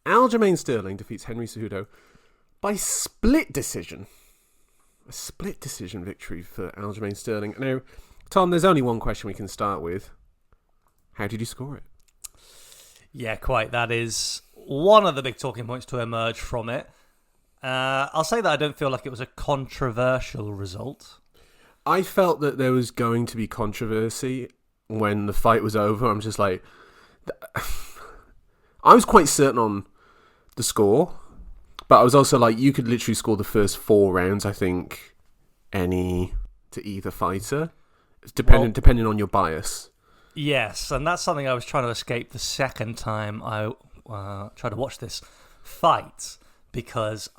Aljamain Sterling defeats Henry Cejudo by split decision. A split decision victory for Aljamain Sterling. Now, Tom, there's only one question we can start with. How did you score it? Yeah, quite. That is one of the big talking points to emerge from it. I'll say that I don't feel like it was a controversial result. I felt that there was going to be controversy when the fight was over. I'm just like... I was quite certain on the score, but I was also like, you could literally score the first 4 rounds, I think, to either fighter, depending on your bias. Yes, and that's something I was trying to escape the second time I tried to watch this fight, because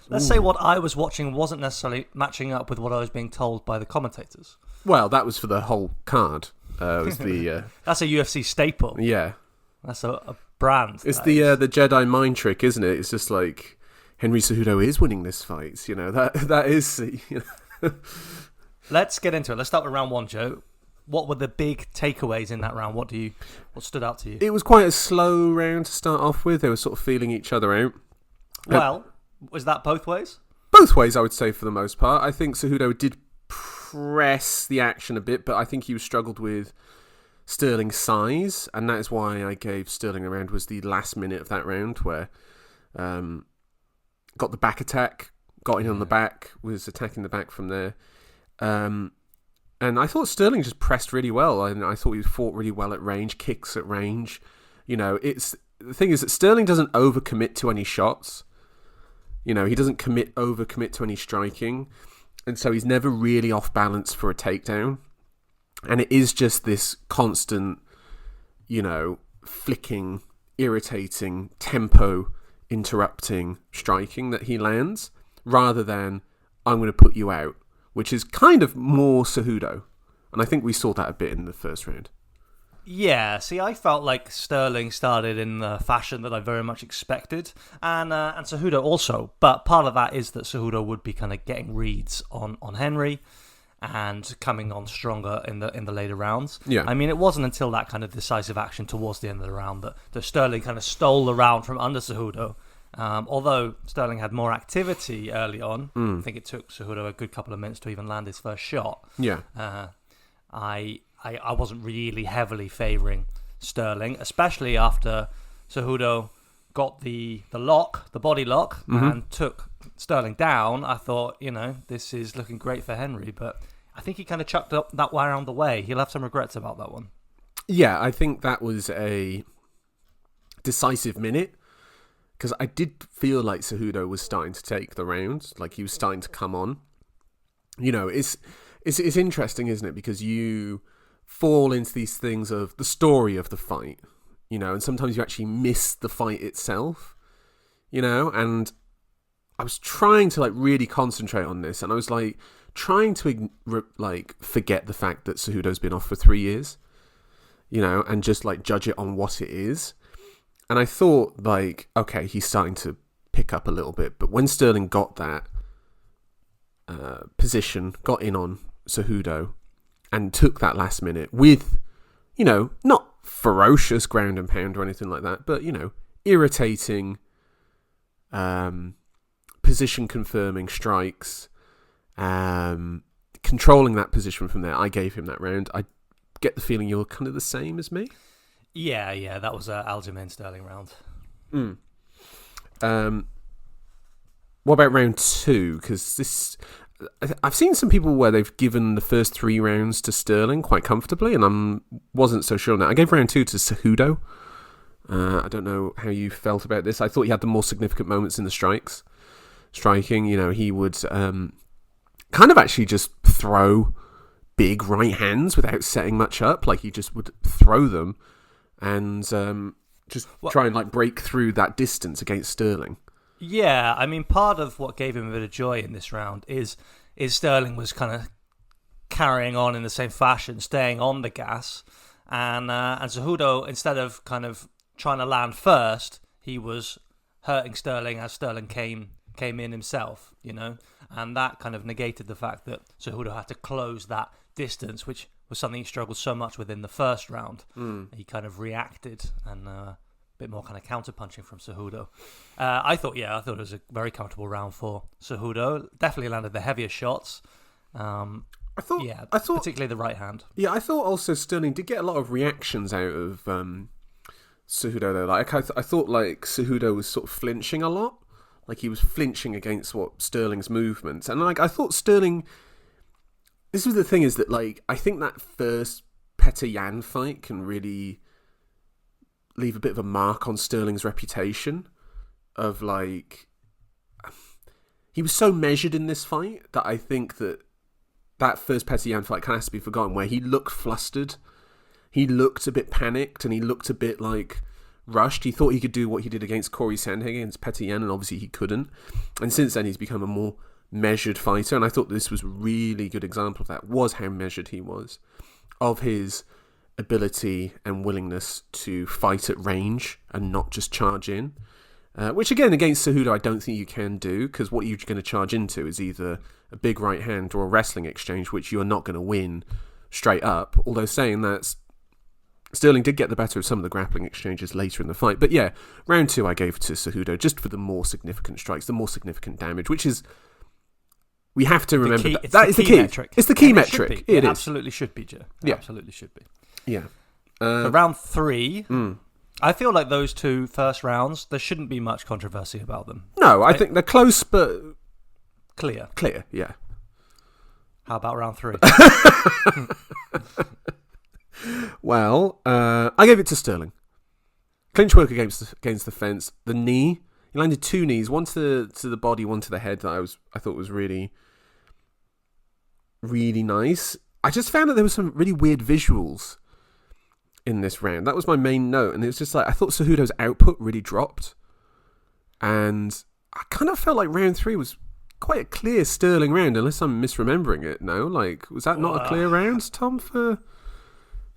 let's say what I was watching wasn't necessarily matching up with what I was being told by the commentators. Well, that was for the whole card. Was the That's a UFC staple. Yeah, that's a brand. It's the Jedi mind trick, isn't it? It's just like Henry Cejudo is winning this fight. You know that is. You know. Let's get into it. Let's start with round 1, Joe. What were the big takeaways in that round? What stood out to you? It was quite a slow round to start off with. They were sort of feeling each other out. Well, was that both ways? Both ways, I would say, for the most part. I think Cejudo did press the action a bit, but I think he struggled with Sterling's size, and that is why I gave Sterling a round. Was the last minute of that round where got the back attack, got in on the back, was attacking the back from there. And I thought Sterling just pressed really well, and I thought he fought really well at range, kicks at range. You know, the thing is that Sterling doesn't overcommit to any shots. You know, he doesn't overcommit to any striking, and so he's never really off balance for a takedown. And it is just this constant, you know, flicking, irritating, tempo interrupting striking that he lands, rather than I'm going to put you out, which is kind of more Cejudo. And I think we saw that a bit in the first round. Yeah, see, I felt like Sterling started in the fashion that I very much expected, and Cejudo also. But part of that is that Cejudo would be kind of getting reads on Henry and coming on stronger in the later rounds. Yeah. I mean, it wasn't until that kind of decisive action towards the end of the round that Sterling kind of stole the round from under Cejudo. Although Sterling had more activity early on, I think it took Cejudo a good couple of minutes to even land his first shot. Yeah. I wasn't really heavily favouring Sterling, especially after Cejudo got the body lock, and took Sterling down. I thought, you know, this is looking great for Henry, but I think he kind of chucked up that way around the way. He'll have some regrets about that one. Yeah, I think that was a decisive minute, because I did feel like Cejudo was starting to take the round, like he was starting to come on. You know, it's interesting, isn't it? Because you fall into these things of the story of the fight, you know, and sometimes you actually miss the fight itself, you know, and I was trying to like really concentrate on this, and I was like trying to like forget the fact that Cejudo's been off for 3 years, you know, and just like judge it on what it is. And I thought, like, okay, he's starting to pick up a little bit, but when Sterling got that position, got in on Cejudo, and took that last minute with, you know, not ferocious ground and pound or anything like that, but, you know, irritating, position confirming strikes, controlling that position from there, I gave him that round. I get the feeling you're kind of the same as me. Yeah, that was an Aljamain Sterling round. What about round 2? Because I've seen some people where they've given the first 3 rounds to Sterling quite comfortably, and I wasn't so sure on that. I gave round 2 to Cejudo. I don't know how you felt about this. I thought he had the more significant moments in the striking. You know, he would kind of actually just throw big right hands without setting much up. Like, he just would throw them and try and like break through that distance against Sterling. Yeah, I mean, part of what gave him a bit of joy in this round is Sterling was kind of carrying on in the same fashion, staying on the gas, and Cejudo, instead of kind of trying to land first, he was hurting Sterling as Sterling came in himself, you know, and that kind of negated the fact that Cejudo had to close that distance, which was something he struggled so much with in the first round. He kind of reacted and bit more kind of counter-punching from Cejudo. I thought it was a very comfortable round for Cejudo. Definitely landed the heavier shots. I thought particularly the right hand. Yeah, I thought also Sterling did get a lot of reactions out of Cejudo though. Like I thought like Cejudo was sort of flinching a lot. Like he was flinching against Sterling's movements, and like I thought Sterling. This was the thing, is that like I think that first Petr Yan fight can really leave a bit of a mark on Sterling's reputation. Of like, he was so measured in this fight that I think that first Petr Yan fight kind of has to be forgotten. Where he looked flustered, he looked a bit panicked, and he looked a bit like rushed. He thought he could do what he did against Corey Sandhagen against Petr Yan, and obviously he couldn't. And since then, he's become a more measured fighter, and I thought this was a really good example of that, was how measured he was, of his ability and willingness to fight at range and not just charge in. Which again, against Cejudo, I don't think you can do, because what you're going to charge into is either a big right hand or a wrestling exchange, which you are not going to win straight up. Although saying that, Sterling did get the better of some of the grappling exchanges later in the fight. But yeah, round 2 I gave to Cejudo just for the more significant strikes, the more significant damage, which is, we have to remember that is the key metric. It's the key metric. It absolutely should be, Joe. Yeah. Absolutely should be. Yeah. So round 3, I feel like those two first rounds, there shouldn't be much controversy about them. No, I think they're close, but clear. Clear, yeah. How about round 3? Well, I gave it to Sterling. Clinch work against the fence. The knee. He landed 2 knees, one to the body, one to the head. That I thought was really, really nice. I just found that there were some really weird visuals in this round. That was my main note, and it was just like I thought Cejudo's output really dropped, and I kind of felt like round 3 was quite a clear Sterling round, unless I'm misremembering it. No, like was that not a clear round, Tom, for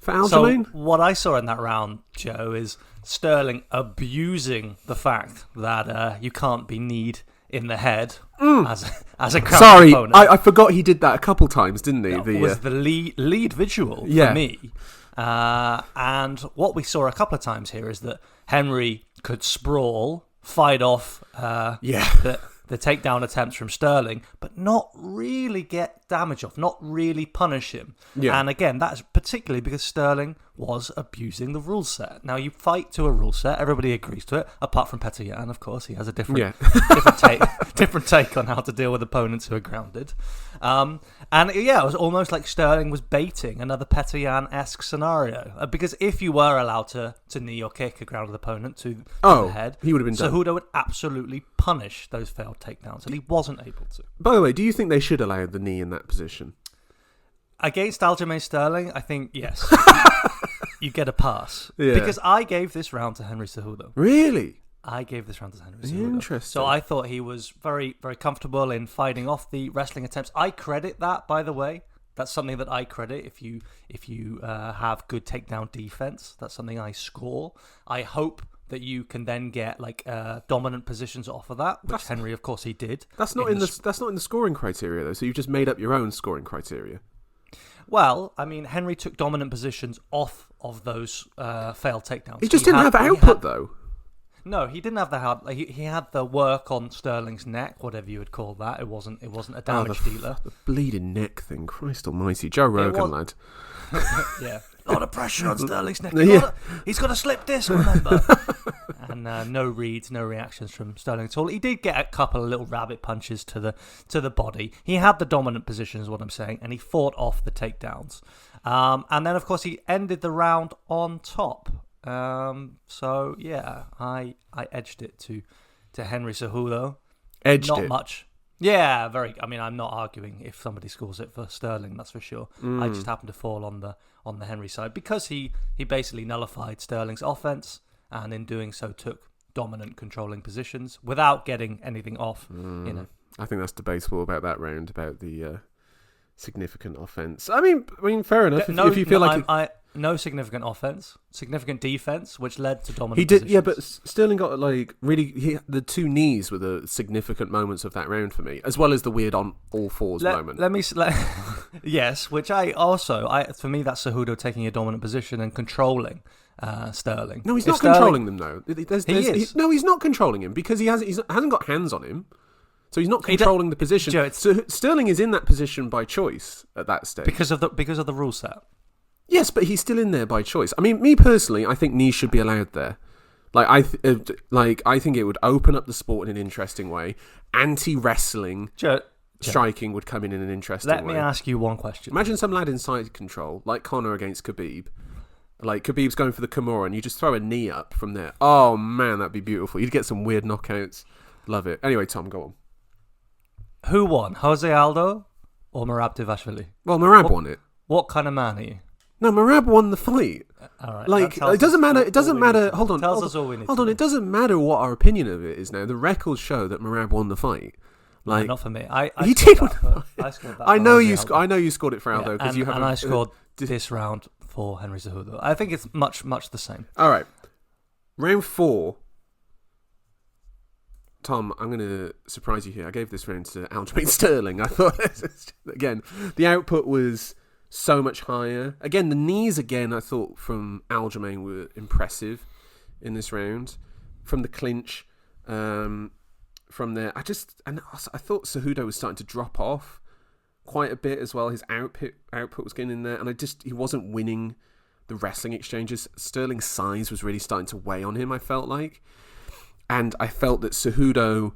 Aljamain? So what I saw in that round, Joe, is Sterling abusing the fact that you can't be kneed in the head as a ground opponent. I forgot he did that a couple times, didn't he? That was the lead visual for me. And what we saw a couple of times here is that Henry could sprawl, fight off the takedown attempts from Sterling, but not really get damage off, not really punish him. Yeah. And again, that's particularly because Sterling was abusing the rule set. Now, you fight to a rule set, everybody agrees to it, apart from Petr Yan, of course. He has a different take on how to deal with opponents who are grounded. It was almost like Sterling was baiting another Petr Yan-esque scenario. Because if you were allowed to knee or kick a grounded opponent to the head, he would have been done. Cejudo would absolutely punish those failed takedowns, and he wasn't able to. By the way, do you think they should allow the knee in that position? Against Aljamain Sterling, I think yes. You get a pass. Yeah. Because I gave this round to Henry Cejudo. Really? I gave this round to Henry Cejudo. Interesting. So I thought he was very, very comfortable in fighting off the wrestling attempts. I credit that, by the way. That's something that I credit. If you have good takedown defense, that's something I score. I hope that you can then get dominant positions off of that, which Henry, of course, he did. That's not in the scoring criteria though. So you've just made up your own scoring criteria. Well, I mean, Henry took dominant positions off of those failed takedowns. He just didn't have output though. No, he didn't have the hard. He had the work on Sterling's neck, whatever you would call that. It wasn't a damage dealer. The bleeding neck thing, Christ Almighty, Joe Rogan lad. Yeah, a lot of pressure on Sterling's neck. He's got a slip disc, remember? And no reads, no reactions from Sterling at all. He did get a couple of little rabbit punches to the body. He had the dominant position, is what I'm saying, and he fought off the takedowns. And then, of course, he ended the round on top. So yeah, I edged it to Henry Cejudo. Not much. Yeah, very. I mean, I'm not arguing if somebody scores it for Sterling, that's for sure. I just happened to fall on the Henry side because he basically nullified Sterling's offense, and in doing so took dominant controlling positions without getting anything off. I think that's debatable about that round, about the significant offense. I mean, fair enough. If you feel no significant offense, significant defense, which led to dominant positions. Yeah, but Sterling got the 2 knees were the significant moments of that round for me, as well as the weird on all fours moment. Yes, which for me that's Cejudo taking a dominant position and controlling Sterling. No, he's If not Sterling- controlling them though. He is. No, he's not controlling him because he hasn't got hands on him. So he's not controlling the position. Joe, So Sterling is in that position by choice at that stage. because of the rule set. Yes, but he's still in there by choice. I mean, me personally, I think knees should be allowed there. Like I think it would open up the sport in an interesting way. Anti-wrestling Joe, striking would come in an interesting way. let me ask you one question. Imagine some lad in side control, like Conor against Khabib. Like Khabib's going for the Kimura, and you just throw a knee up from there. Oh man, that'd be beautiful. You'd get some weird knockouts. Love it. Anyway, Tom, go on. Who won, Jose Aldo or Merab Dvalishvili? Well, Merab won it. What kind of man are you? No, Merab won the fight. All right, Like, that tells it doesn't us matter. all It doesn't we matter. need to- Hold on. Tells hold us all we need. Hold to on. know. It doesn't matter what our opinion of it is now. The records show that Merab won the fight. Like, Not for me. I he scored did. that I scored that. I for know Jose you. Aldo. I know you scored it for Aldo Yeah, because you have. and I scored this round for Henry Cejudo. I think it's much the same. All right, round 4. Tom, I'm going to surprise you here. I gave this round to Aljamain Sterling. I thought, again, the output was so much higher. Again, the knees, I thought from Aljamain were impressive in this round. From the clinch, from there, I thought Cejudo was starting to drop off quite a bit as well. His output was getting in there, and he wasn't winning the wrestling exchanges. Sterling's size was really starting to weigh on him, I felt like. And I felt that Cejudo,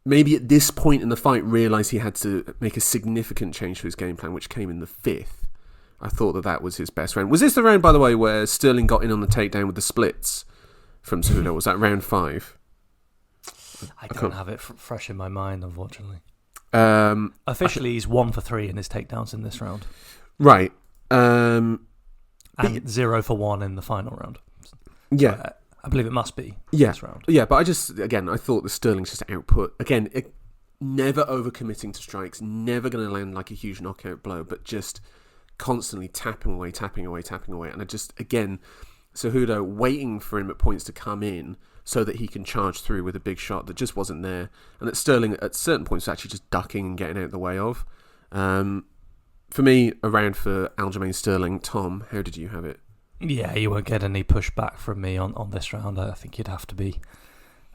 maybe at this point in the fight, realised he had to make a significant change to his game plan, which came in the 5th. I thought that was his best round. Was this the round, by the way, where Sterling got in on the takedown with the splits from Cejudo? Was that round 5? I don't have it fresh in my mind, unfortunately. Officially, he's 1 for 3 in his takedowns in this round. Right. And 0 for 1 in the final round. Yeah. So, I believe it must be this round. Yeah, but I thought the Sterling's just output. Again, never overcommitting to strikes, never going to land like a huge knockout blow, but just constantly tapping away. And Cejudo waiting for him at points to come in so that he can charge through with a big shot that just wasn't there. And that Sterling, at certain points, was actually just ducking and getting out of the way of. For me, a round for Aljamain Sterling. Tom, how did you have it? Yeah, you won't get any pushback from me on this round. I think you'd have to be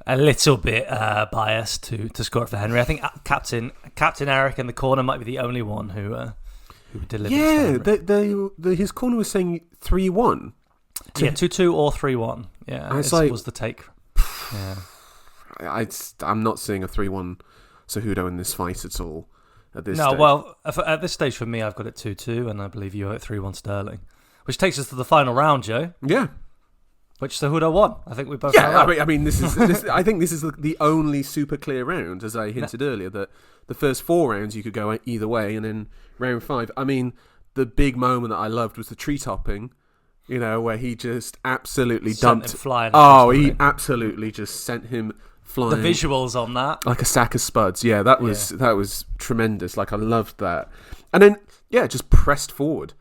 a little bit biased to score it for Henry. I think Captain Eric in the corner might be the only one who delivered. Yeah, his corner was saying 3-1. Yeah, 2-2 or 3-1. Yeah, was the take. Yeah, I'm not seeing a 3-1 Cejudo in this fight at all. At this no, stage. well, at this stage for me, I've got it 2-2, and I believe you at 3-1 Sterling. Which takes us to the final round, Joe. Yeah. Which Cejudo won. I think we both. Yeah, I mean, this is. I think this is the only super clear round, as I hinted earlier. That the first 4 rounds you could go either way, and then round 5. I mean, the big moment that I loved was the tree topping. You know, where he just absolutely dumped. Him flying. He absolutely just sent him flying. The visuals on that, like a sack of spuds. Yeah, that was tremendous. Like I loved that, and then just pressed forward.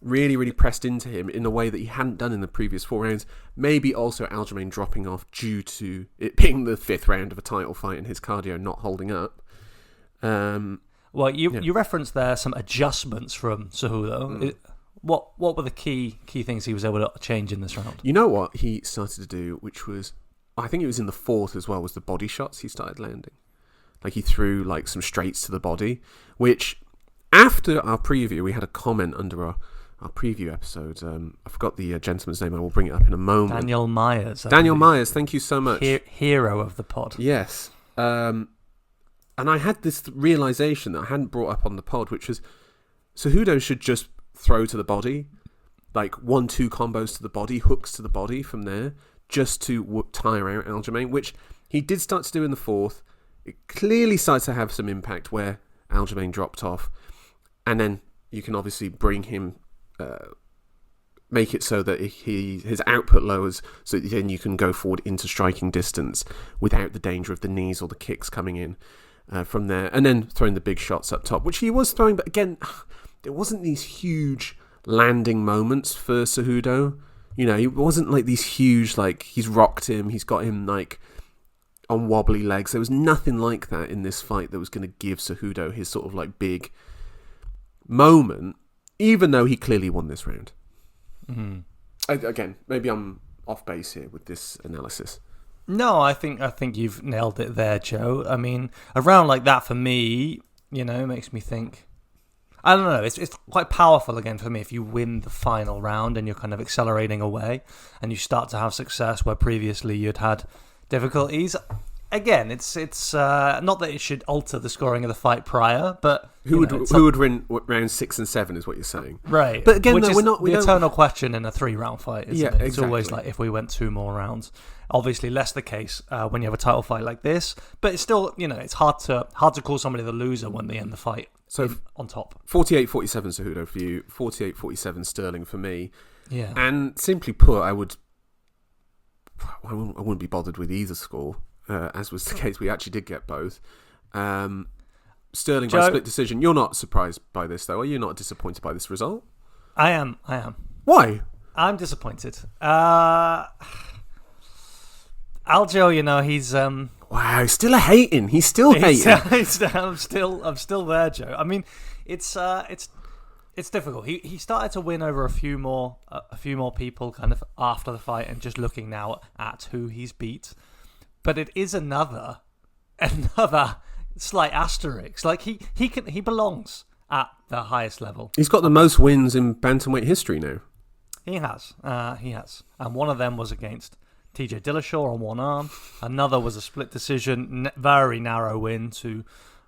Really, really pressed into him in a way that he hadn't done in the previous 4 rounds. Maybe also Aljamain dropping off due to it being the 5th round of a title fight and his cardio not holding up. Well, you referenced there some adjustments from Cejudo. What were the key things he was able to change in this round? You know what he started to do, which was, I think it was in the 4th as well, was the body shots he started landing. Like he threw like some straights to the body, which after our preview, we had a comment under our preview episode. I forgot the gentleman's name. I will bring it up in a moment. Daniel Myers. Daniel Myers, thank you so much. Hero of the pod. Yes. And I had this realisation that I hadn't brought up on the pod, which was Cejudo should just throw to the body, like 1-2 combos to the body, hooks to the body from there, just to tire out Aljamain, which he did start to do in the 4th. It clearly started to have some impact where Aljamain dropped off. And then you can obviously bring him... make it so that his output lowers, so then you can go forward into striking distance without the danger of the knees or the kicks coming in from there, and then throwing the big shots up top, which he was throwing, but again, there wasn't these huge landing moments for Cejudo. You know, it wasn't like these huge, like he's rocked him, he's got him like on wobbly legs. There was nothing like that in this fight that was going to give Cejudo his sort of like big moment, even though he clearly won this round. Mm-hmm. Again, maybe I'm off base here with this analysis. No, I think you've nailed it there, Joe. I mean, a round like that for me, makes me think. I don't know. It's quite powerful again for me if you win the final round and you're kind of accelerating away and you start to have success where previously you'd had difficulties. Again, it's not that it should alter the scoring of the fight prior, but who would win round 6 and 7 is what you're saying, right? But again, which though, is we're not the eternal question in a 3-round fight. Isn't it? It's exactly. always like if we went 2 more rounds. Obviously, less the case when you have a title fight like this. But it's still, it's hard to call somebody the loser when they end the fight. So on top, 48-47 Cejudo for you, 48-47 Sterling for me. Yeah, and simply put, I wouldn't be bothered with either score. As was the case, we actually did get both. Sterling by split decision. You're not surprised by this, though, are you? Not disappointed by this result? I am. Why? I'm disappointed. Aljo, he's wow, still hating. He's still hating. I'm still there, Joe. I mean, it's difficult. He started to win over a few more people kind of after the fight, and just looking now at who he's beat. But it is another slight asterisk. Like he belongs at the highest level. He's got the most wins in bantamweight history now. He has, and one of them was against TJ Dillashaw on one arm. Another was a split decision, very narrow win to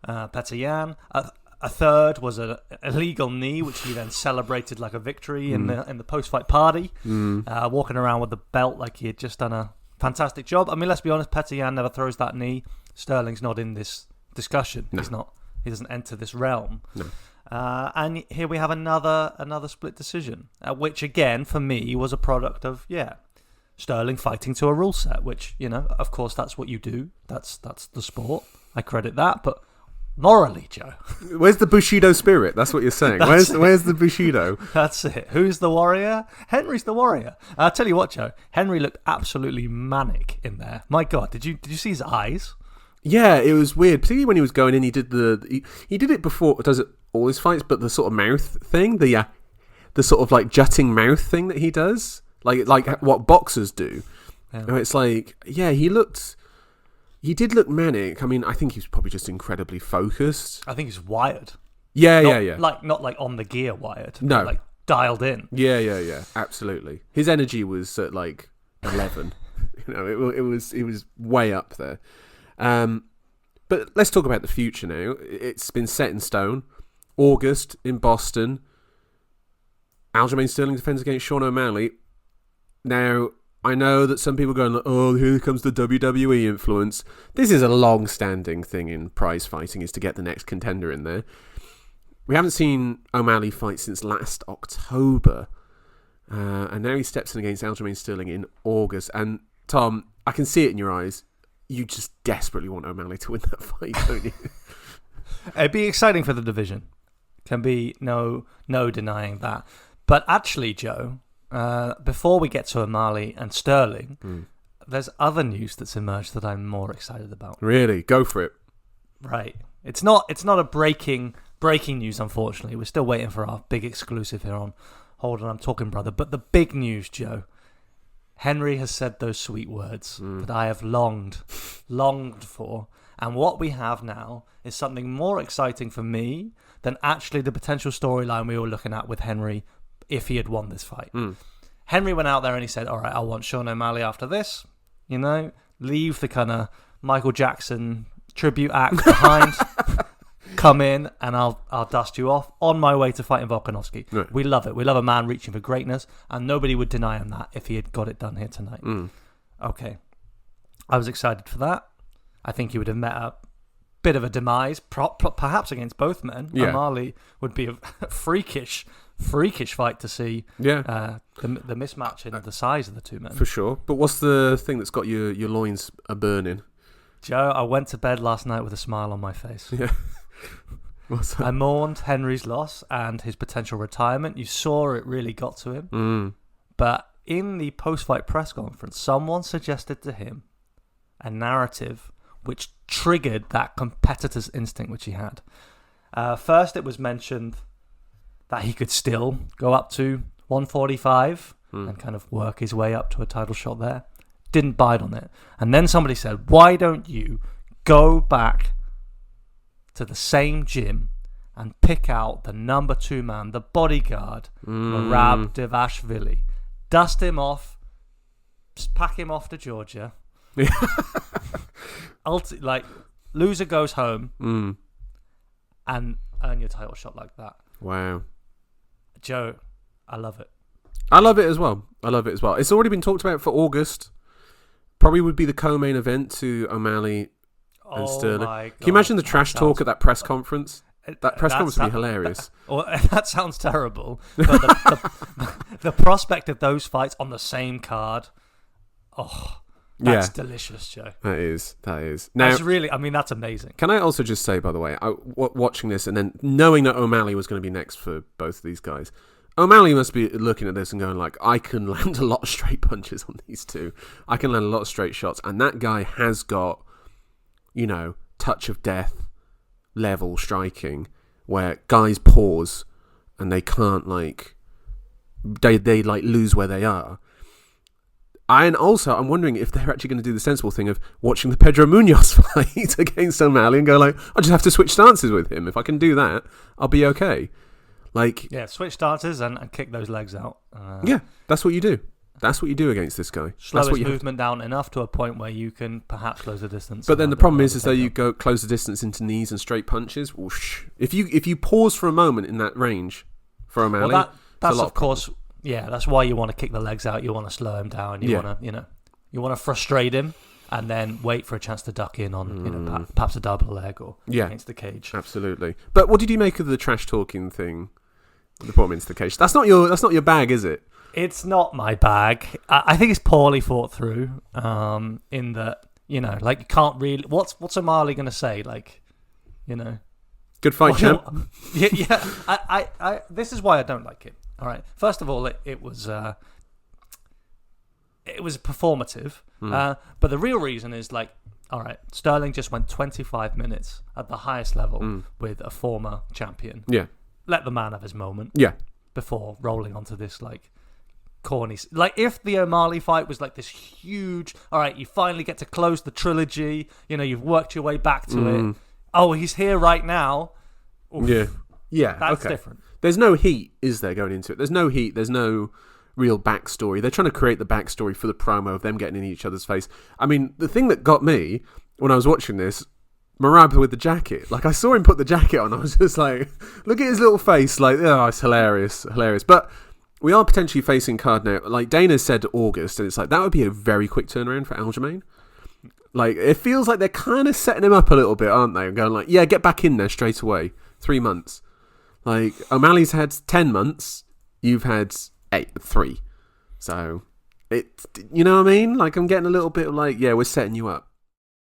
Petr Yan. A third was an illegal knee, which he then celebrated like a victory in the post-fight party, walking around with the belt like he had just done a fantastic job. I mean, let's be honest, Petr Yan never throws that knee. Sterling's not in this discussion. No. He's not. He doesn't enter this realm. No. And here we have another split decision, which again for me was a product of Sterling fighting to a rule set, which of course that's what you do. That's the sport. I credit that, but morally, Joe, where's the Bushido spirit? That's what you're saying. Where's the Bushido? That's it. Who's the warrior? Henry's the warrior. I'll tell you what, Joe. Henry looked absolutely manic in there. My God, did you see his eyes? Yeah, it was weird. Particularly when he was going in, he did he did it before. Does it all his fights? But the sort of mouth thing, the sort of like jutting mouth thing that he does, like what boxers do. Yeah. It's like, he did look manic. I mean, I think he was probably just incredibly focused. I think he's wired. Yeah. Not like on the gear wired. No, like dialed in. Yeah. Absolutely. His energy was at like 11. It was way up there. But let's talk about the future now. It's been set in stone. August in Boston. Aljamain Sterling defends against Sean O'Malley. Now, I know that some people are going, oh, here comes the WWE influence. This is a long-standing thing in prize fighting, is to get the next contender in there. We haven't seen O'Malley fight since last October. And now he steps in against Aljamain Sterling in August. And, Tom, I can see it in your eyes. You just desperately want O'Malley to win that fight, don't you? It'd be exciting for the division. Can be no denying that. But actually, Joe, before we get to O'Malley and Sterling, there's other news that's emerged that I'm more excited about. Really? Go for it. Right. It's not a breaking news, unfortunately. We're still waiting for our big exclusive here on Hold On, I'm Talking Brother. But the big news, Joe, Henry has said those sweet words that I have longed for. And what we have now is something more exciting for me than actually the potential storyline we were looking at with Henry if he had won this fight. Henry went out there and he said, all right, I want Sean O'Malley after this. Leave the kind of Michael Jackson tribute act behind. Come in and I'll dust you off on my way to fighting Volkanovski. Right. We love it. We love a man reaching for greatness, and nobody would deny him that if he had got it done here tonight. Okay. I was excited for that. I think he would have met a bit of a demise, perhaps against both men. Yeah. O'Malley would be a freakish fight to see. Yeah. The mismatch in the size of the two men. For sure. But what's the thing that's got your loins burning? Joe, I went to bed last night with a smile on my face. Yeah. What's that? I mourned Henry's loss and his potential retirement. You saw it really got to him. But in the post-fight press conference, someone suggested to him a narrative which triggered that competitor's instinct which he had. First, it was mentioned that he could still go up to 145 and kind of work his way up to a title shot there. Didn't bite on it. And then somebody said, why don't you go back to the same gym and pick out the number 2 man, the bodyguard, Merab Dvalishvili. Dust him off, just pack him off to Georgia. Loser goes home and earn your title shot like that. Wow. Joe, I love it. I love it as well. It's already been talked about for August. Probably would be the co-main event to O'Malley and Sterling. Can you imagine the trash talk at that press conference? That press conference would be hilarious. That sounds terrible. But the prospect of those fights on the same card, that's delicious, Joe. That is. Now, that's amazing. Can I also just say, by the way, watching this and then knowing that O'Malley was going to be next for both of these guys, O'Malley must be looking at this and going like, I can land a lot of straight punches on these two. I can land a lot of straight shots. And that guy has got, touch of death level striking where guys pause and they can't they lose where they are. And also, I'm wondering if they're actually going to do the sensible thing of watching the Pedro Munoz fight against O'Malley and go like, I just have to switch stances with him. If I can do that, I'll be okay. Switch stances and kick those legs out. That's what you do. That's what you do against this guy. Slow his movement down enough to a point where you can perhaps close the distance. But then the problem is that you go close the distance into knees and straight punches. Whoosh. If you pause for a moment in that range for O'Malley, that's of course, that's why you want to kick the legs out. You want to slow him down. You want to, you want to frustrate him and then wait for a chance to duck in on, perhaps a double leg or against the cage. Absolutely. But what did you make of the trash talking thing? The poor into the cage. That's not your bag, is it? It's not my bag. I think it's poorly thought through. In that you can't really. What's O'Malley going to say? Good fight, champ. Yeah. I this is why I don't like it. All right. First of all, it was performative. But the real reason is all right, Sterling just went 25 minutes at the highest level with a former champion. Yeah. Let the man have his moment. Yeah. Before rolling onto this corny, if the O'Malley fight was this huge, all right, you finally get to close the trilogy. You've worked your way back to it. Oh, he's here right now. Oof. Yeah. That's different. There's no heat, is there, going into it? There's no heat. There's no real backstory. They're trying to create the backstory for the promo of them getting in each other's face. I mean, the thing that got me when I was watching this. Marab with the jacket. I saw him put the jacket on. I was just like, look at his little face. It's hilarious. But we are potentially facing card now. Dana said August, and it's that would be a very quick turnaround for Aljamain. It feels like they're kind of setting him up a little bit, aren't they? And going get back in there straight away. 3 months. O'Malley's had 10 months. You've had 3. So, you know what I mean? I'm getting a little bit we're setting you up.